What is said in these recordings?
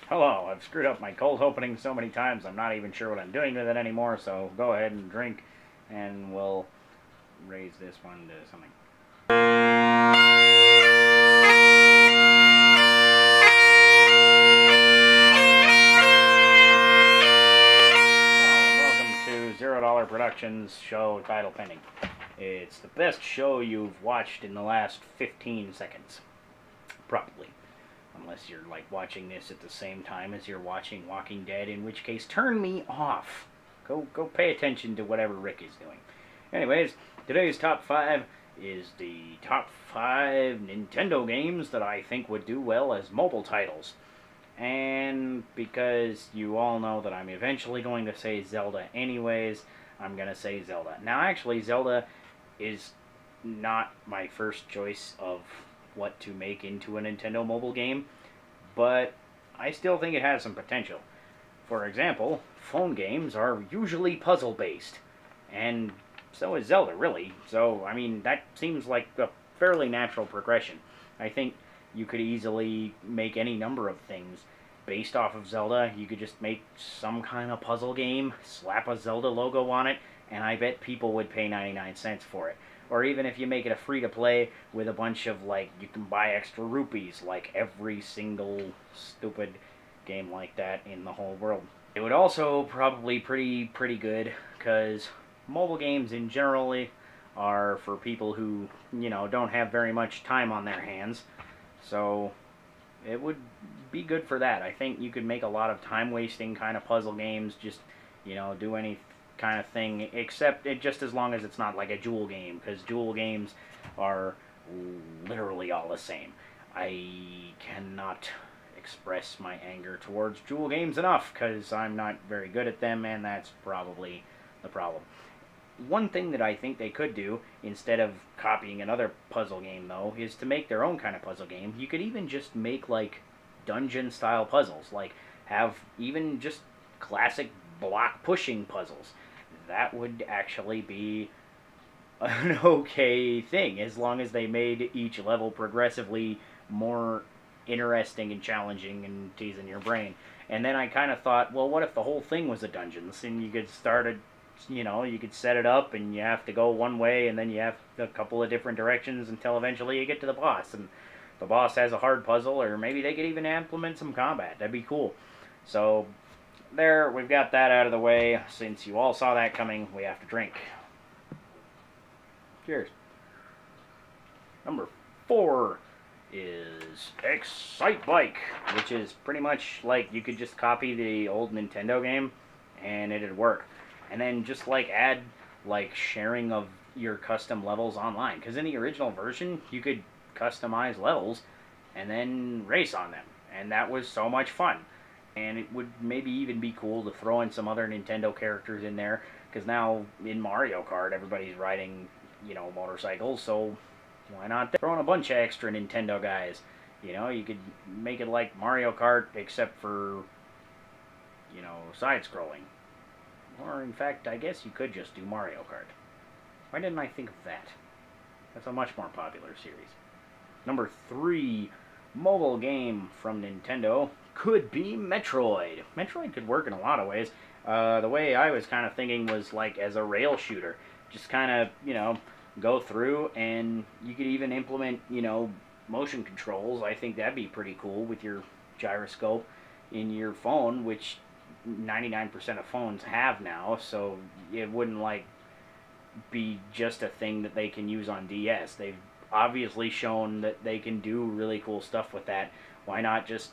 Hello, I've screwed up my cold opening so many times I'm not even sure what I'm doing with it anymore, so go ahead and drink and we'll raise this one to something. Welcome to $0 Productions show title pending. It's the best show you've watched in the last 15 seconds. Probably. Unless you're like watching this at the same time as you're watching Walking Dead, in which case turn me off. Go pay attention to whatever Rick is doing. Anyways, today's top 5 is the top 5 Nintendo games that I think would do well as mobile titles. And because you all know that I'm eventually going to say Zelda anyways, I'm going to say Zelda. Now actually, Zelda is not my first choice of what to make into a Nintendo mobile game, but I still think it has some potential. For example, phone games are usually puzzle-based, and so is Zelda, really. So, I mean, that seems like a fairly natural progression. I think you could easily make any number of things based off of Zelda. You could just make some kind of puzzle game, slap a Zelda logo on it, and I bet people would pay 99 cents for it. Or even if you make it a free-to-play with a bunch of, like, you can buy extra rupees, like every single stupid game like that in the whole world. It would also probably pretty good, because mobile games in generally are for people who, you know, don't have very much time on their hands. So it would be good for that. I think you could make a lot of time-wasting kind of puzzle games, just, you know, do any kind of thing, except it just as long as it's not like a Jewel game, because Jewel games are literally all the same. I cannot express my anger towards Jewel games enough, because I'm not very good at them, and that's probably the problem. One thing that I think they could do, instead of copying another puzzle game, though, is to make their own kind of puzzle game. You could even just make, like, dungeon-style puzzles. Like, have even just classic block-pushing puzzles. That would actually be an okay thing, as long as they made each level progressively more interesting and challenging and teasing your brain. And then I kind of thought, well, what if the whole thing was a dungeon? And you could start it, you know, you could set it up and you have to go one way and then you have a couple of different directions until eventually you get to the boss. And the boss has a hard puzzle, or maybe they could even implement some combat. That'd be cool. So there, we've got that out of the way. Since you all saw that coming, we have to drink. Cheers. Number 4 is Excitebike, which is pretty much like you could just copy the old Nintendo game and it'd work. And then just like add like sharing of your custom levels online, because in the original version you could customize levels and then race on them, and that was so much fun. And it would maybe even be cool to throw in some other Nintendo characters in there, because now in Mario Kart everybody's riding, you know, motorcycles, so why not throw in a bunch of extra Nintendo guys? You know, you could make it like Mario Kart, except for, you know, side-scrolling. Or, in fact, I guess you could just do Mario Kart. Why didn't I think of that? That's a much more popular series. Number 3 mobile game from Nintendo could be Metroid. Metroid could work in a lot of ways. The way I was kind of thinking was like as a rail shooter. Just kind of, you know, go through, and you could even implement, you know, motion controls. I think that'd be pretty cool with your gyroscope in your phone, which 99% of phones have now, so it wouldn't like be just a thing that they can use on DS. They've obviously shown that they can do really cool stuff with that. Why not just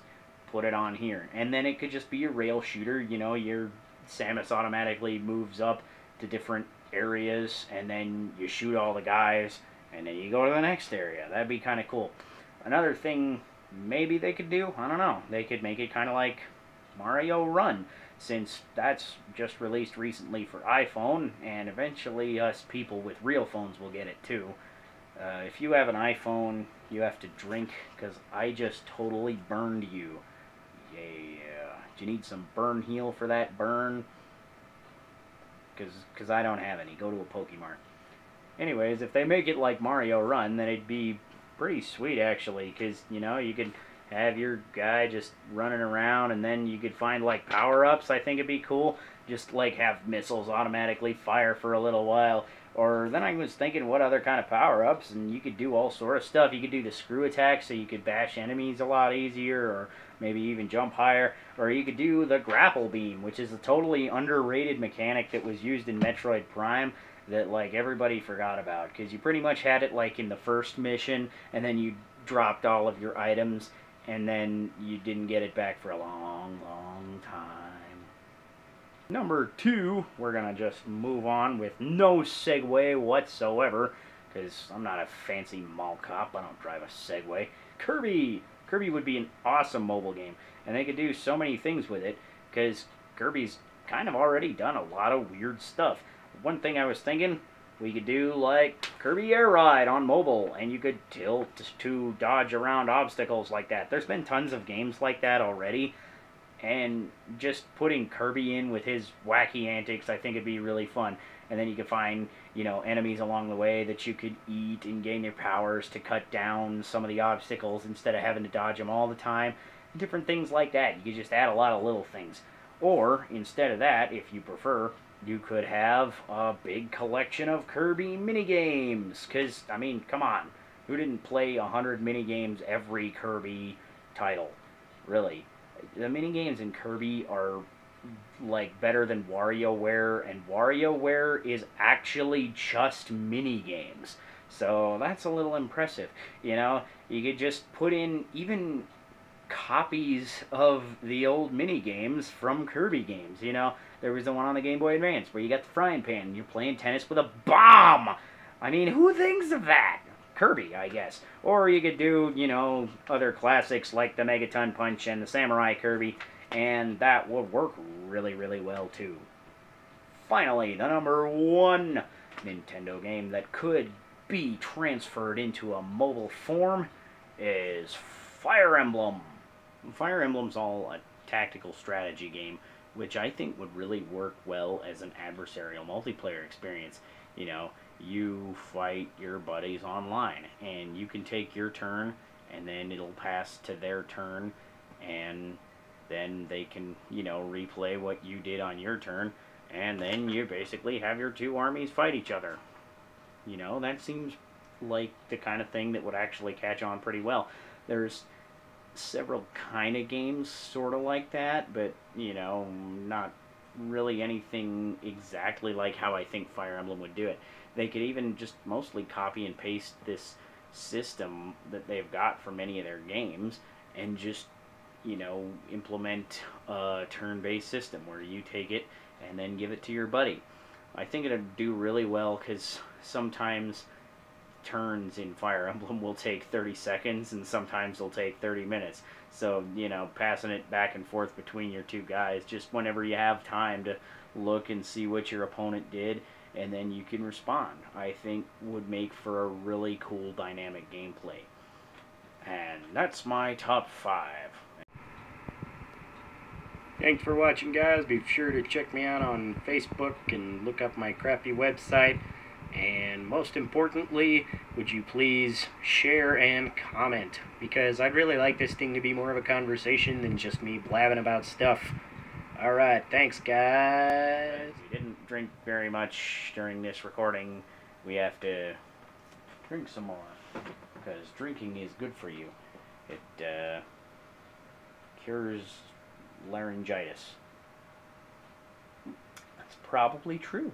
put it on here? And then it could just be a rail shooter. You know, your Samus automatically moves up to different areas, and then you shoot all the guys, and then you go to the next area. That'd be kind of cool. Another thing maybe they could do, I don't know, they could make it kind of like Mario Run, since that's just released recently for iPhone, and eventually us people with real phones will get it too. If you have an iPhone, you have to drink, because I just totally burned you. Yeah. Do you need some burn heal for that burn? Because I don't have any. Go to a Pokemart. Anyways, if they make it like Mario Run, then it'd be pretty sweet, actually, because, you know, you could have your guy just running around, and then you could find like power-ups. I think it'd be cool. Just like have missiles automatically fire for a little while. Or then I was thinking what other kind of power-ups, and you could do all sort of stuff. You could do the screw attack, so you could bash enemies a lot easier, or maybe even jump higher. Or you could do the grapple beam, which is a totally underrated mechanic that was used in Metroid Prime that like everybody forgot about, because you pretty much had it like in the first mission, and then you dropped all of your items, and then you didn't get it back for a long, long time. Number 2, we're going to just move on with no segue whatsoever, because I'm not a fancy mall cop. I don't drive a Segway. Kirby! Kirby would be an awesome mobile game, and they could do so many things with it, because Kirby's kind of already done a lot of weird stuff. One thing I was thinking, we could do like Kirby Air Ride on mobile, and you could tilt to dodge around obstacles like that. There's been tons of games like that already, and just putting Kirby in with his wacky antics, I think it'd be really fun. And then you could find, you know, enemies along the way that you could eat and gain their powers to cut down some of the obstacles instead of having to dodge them all the time. Different things like that. You could just add a lot of little things. Or, instead of that, if you prefer, you could have a big collection of Kirby minigames. Because, I mean, come on. Who didn't play 100 minigames every Kirby title? Really. The minigames in Kirby are like better than WarioWare, and WarioWare is actually just minigames. So that's a little impressive. You know, you could just put in even copies of the old minigames from Kirby games. You know, there was the one on the Game Boy Advance where you got the frying pan and you're playing tennis with a bomb. I mean, who thinks of that? Kirby, I guess. Or you could do, you know, other classics like the Megaton Punch and the Samurai Kirby, and that would work really, really well too. Finally, the number 1 Nintendo game that could be transferred into a mobile form is Fire Emblem. Fire Emblem's all a tactical strategy game, which I think would really work well as an adversarial multiplayer experience. You know, you fight your buddies online, and you can take your turn, and then it'll pass to their turn, and then they can, you know, replay what you did on your turn, and then you basically have your 2 armies fight each other. You know, that seems like the kind of thing that would actually catch on pretty well. There's several kind of games sort of like that, but, you know, not really anything exactly like how I think Fire Emblem would do it. They could even just mostly copy and paste this system that they've got for many of their games and just, you know, implement a turn-based system where you take it and then give it to your buddy. I think it'd do really well because sometimes turns in Fire Emblem will take 30 seconds and sometimes they'll take 30 minutes. So, you know, passing it back and forth between your 2 guys, just whenever you have time to look and see what your opponent did, and then you can respond, I think would make for a really cool dynamic gameplay. And that's my top 5. Thanks for watching, guys. Be sure to check me out on Facebook and look up my crappy website. And most importantly, would you please share and comment? Because I'd really like this thing to be more of a conversation than just me blabbing about stuff. Alright, thanks guys. We didn't drink very much during this recording. We have to drink some more. Because drinking is good for you. It cures laryngitis. That's probably true.